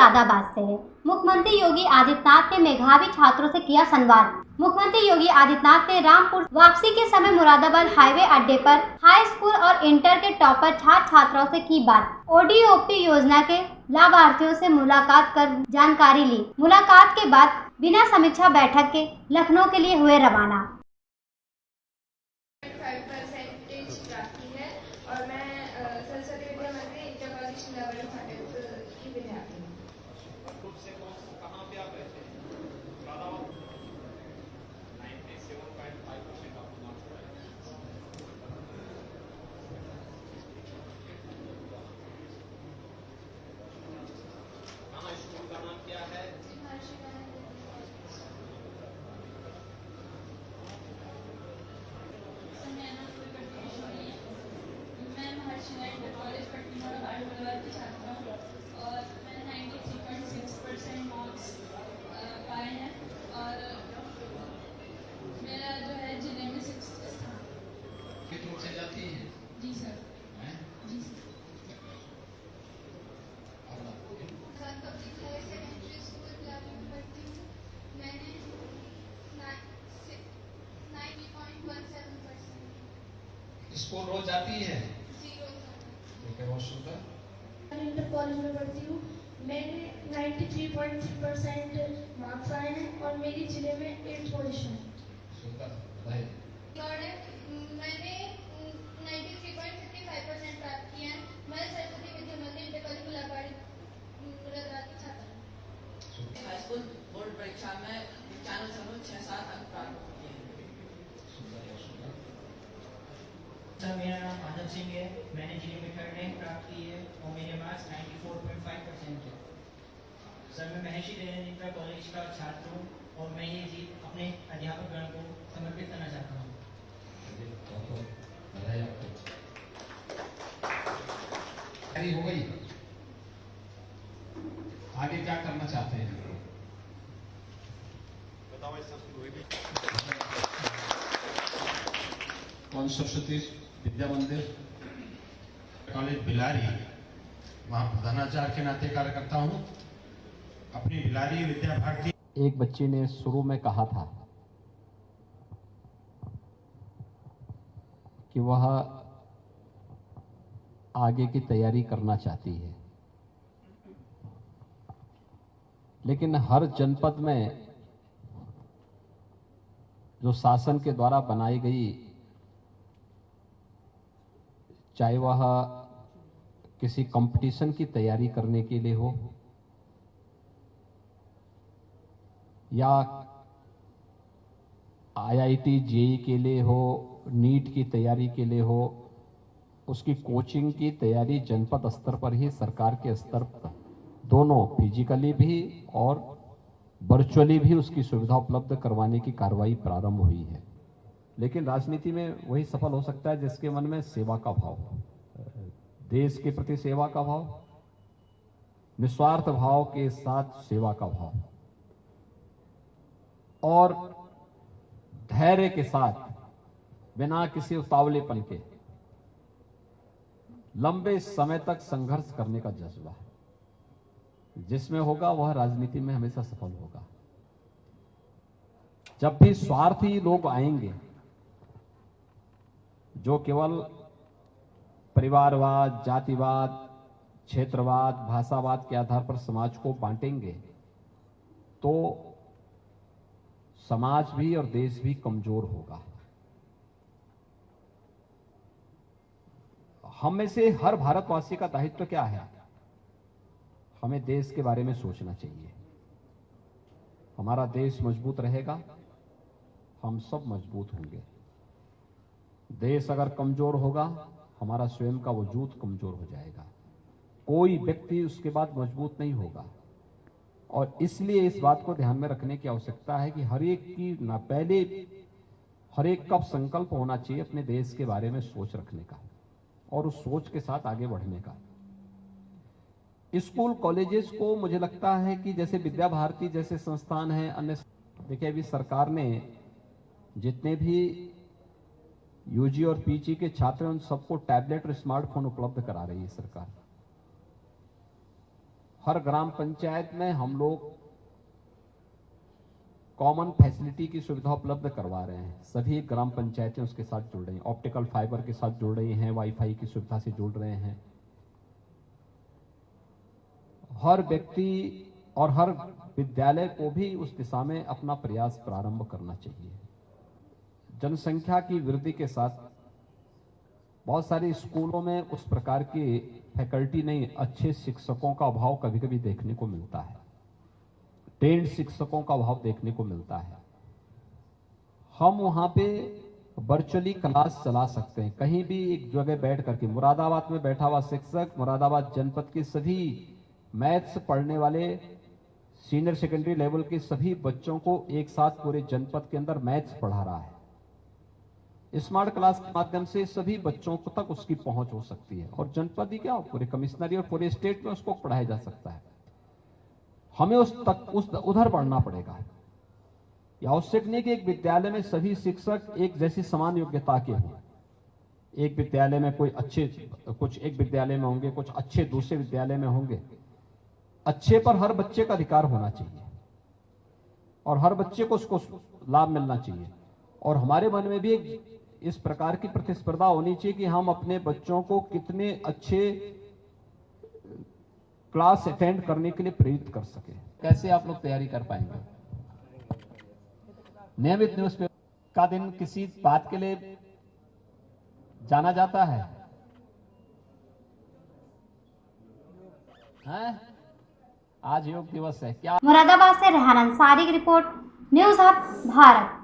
मुरादाबाद से है। मुख्यमंत्री योगी आदित्यनाथ ने मेधावी छात्रों से किया संवाद। मुख्यमंत्री योगी आदित्यनाथ ने रामपुर वापसी के समय मुरादाबाद हाईवे अड्डे पर हाई स्कूल और इंटर के टॉपर छात्र छात्राओं से की बात। ओडीओपी योजना के लाभार्थियों से मुलाकात कर जानकारी ली। मुलाकात के बाद बिना समीक्षा बैठक के लखनऊ के लिए हुए रवाना। और मैं सरस्वती विद्या मंदिर इंटर कॉलेज लेवल की विद्यार्थी हूँ। कहाँ पे आप रहते हैं? 97.5% आपको मार्क्स आए। कहाँ स्कूल का नाम क्या है? से जाती है? जी सर। जी सर। सेकेंडरी स्कूल में पढ़ती हूँ। मैंने 90.17%। स्कूल रोज जाती है? जी रोज। ठीक है, बहुत सुंदर। इंटर कॉलेज में पढ़ती हूँ। मैंने 93.3% मार्क्स आए हैं और मेरी जिले में 8th पोजीशन है। सुंदर, बधाई। मैंने 93.55% प्राप्त किए हैं। मैं सरस्वती विद्या मंदिर इंटर कॉलेज मुलाकात की छात्रा हूँ। हाई स्कूल बोर्ड परीक्षा में 95.67 अंक प्राप्त किए हैं। सर, मेरा नाम आनंद सिंह है। मैंने जिले में 3rd रैंक प्राप्त की है और मेरे मार्क्स 94.5% है। सर, मैं महर्षि दयानंद इंटर कॉलेज का छात्र हूँ और मैं ये जीत अपने अध्यापकगण को समर्पित करना चाहता हूँ। बधाई आपको। तैयारी हो गई? आगे क्या करना चाहते हैं? बताओ ऐसा कोई भी। कौन? सरस्वती विद्या मंदिर कॉलेज भिलारी, वहाँ प्रधानाचार्य के नाते कार्य करता हूँ। अपनी भिलारी विद्या भारती। एक बच्चे ने शुरू में कहा था कि वह आगे की तैयारी करना चाहती है, लेकिन हर जनपद में जो शासन के द्वारा बनाई गई, चाहे वह किसी कंपटीशन की तैयारी करने के लिए हो या आईआईटी जेईई के लिए हो, नीट की तैयारी के लिए हो, उसकी कोचिंग की तैयारी जनपद स्तर पर ही, सरकार के स्तर पर दोनों फिजिकली भी और वर्चुअली भी उसकी सुविधा उपलब्ध करवाने की कार्रवाई प्रारंभ हुई है। लेकिन राजनीति में वही सफल हो सकता है जिसके मन में सेवा का भाव हो, देश के प्रति सेवा का भाव, निस्वार्थ भाव के साथ सेवा का भाव और धैर्य के साथ, बिना किसी उतावलेपन के लंबे समय तक संघर्ष करने का जज्बा है। जिसमें होगा वह राजनीति में हमेशा सफल होगा। जब भी स्वार्थी लोग आएंगे जो केवल परिवारवाद, जातिवाद, क्षेत्रवाद, भाषावाद के आधार पर समाज को बांटेंगे, तो समाज भी और देश भी कमजोर होगा। हम में से हर भारतवासी का दायित्व क्या है? हमें देश के बारे में सोचना चाहिए। हमारा देश मजबूत रहेगा, हम सब मजबूत होंगे। देश अगर कमजोर होगा, हमारा स्वयं का वजूद कमजोर हो जाएगा। कोई व्यक्ति उसके बाद मजबूत नहीं होगा। और इसलिए इस बात को ध्यान में रखने की आवश्यकता है कि हर एक की ना पहले हर एक का संकल्प होना चाहिए अपने देश के बारे में सोच रखने का और उस सोच के साथ आगे बढ़ने का। स्कूल कॉलेजेस को मुझे लगता है कि जैसे विद्या भारती जैसे संस्थान हैं, अन्य, देखिए अभी सरकार ने जितने भी यूजी और पीजी के छात्र हैं उन सबको टैबलेट और स्मार्टफोन उपलब्ध करा रही है सरकार। हर ग्राम पंचायत में हम लोग कॉमन फैसिलिटी की सुविधा उपलब्ध करवा रहे हैं। सभी ग्राम पंचायतें उसके साथ जुड़ रही हैं, ऑप्टिकल फाइबर के साथ जुड़ रही हैं, वाईफाई की सुविधा से जुड़ रहे हैं। हर व्यक्ति और हर विद्यालय को भी उस दिशा में अपना प्रयास प्रारंभ करना चाहिए। जनसंख्या की वृद्धि के साथ बहुत सारे स्कूलों में उस प्रकार की फैकल्टी नहीं, अच्छे शिक्षकों का अभाव कभी कभी देखने को मिलता है, ट्रेंड शिक्षकों का अभाव देखने को मिलता है। हम वहां पे वर्चुअली क्लास चला सकते हैं, कहीं भी एक जगह बैठ करके। मुरादाबाद में बैठा हुआ शिक्षक मुरादाबाद जनपद के सभी मैथ्स पढ़ने वाले सीनियर सेकेंडरी लेवल के सभी बच्चों को एक साथ पूरे जनपद के अंदर मैथ्स पढ़ा रहा है। स्मार्ट क्लास के माध्यम से सभी बच्चों को तक उसकी पहुंच हो सकती है, और जनपद ही क्या, पूरे कमिश्नरी और पूरे स्टेट में उसको पढ़ाया जा सकता है। हमें उधर बढ़ना पड़ेगा। यह आवश्यक नहीं कि एक विद्यालय में सभी शिक्षक एक जैसी समान योग्यता के हों। एक विद्यालय में कोई अच्छे, कुछ एक विद्यालय में होंगे, कुछ अच्छे दूसरे विद्यालय में होंगे। अच्छे पर हर बच्चे का अधिकार होना चाहिए और हर बच्चे को उसको लाभ मिलना चाहिए। और हमारे मन में भी एक इस प्रकार की प्रतिस्पर्धा होनी चाहिए कि हम अपने बच्चों को कितने अच्छे क्लास अटेंड करने के लिए प्रेरित कर सके। कैसे आप लोग तैयारी कर पाएंगे? नियमित न्यूज़पेपर का दिन किसी बात के लिए जाना जाता है? आज योग दिवस है क्या? मुरादाबाद से रेहान अंसारी की रिपोर्ट, न्यूज़ हब भारत।